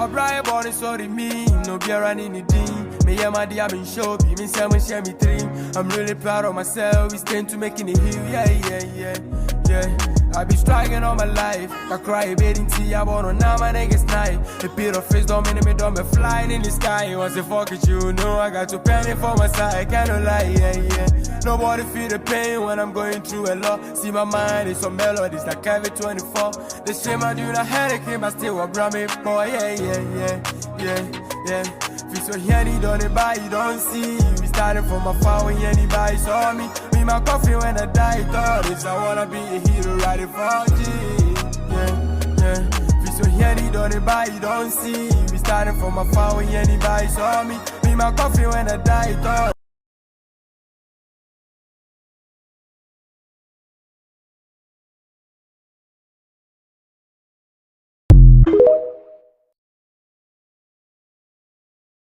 a bright body, sorry me, no beer and any dean. Me and my dear been show, be me seven, share me dream. I'm really proud of myself, we stand to making it here, yeah. I be striking all my life. I cry bathing tea, I wanna now my niggas night. The pit of face don't mean me, don't be flying in the sky. Once they fuck with you, know I got to penny for my side, can't lie, yeah. Nobody feel the pain when I'm going through a lot. See my mind is some melodies like every 24. The shame I do not headache him, I still a me boy, yeah. Feel so handy, don't buy, you don't see. We started from afar when anybody saw me. Me my coffee when I die, thought this I wanna be a hero, riding for G. Yeah. Feel so handy, don't buy, you don't see. We started from afar when anybody saw me. Me my coffee when I die, thought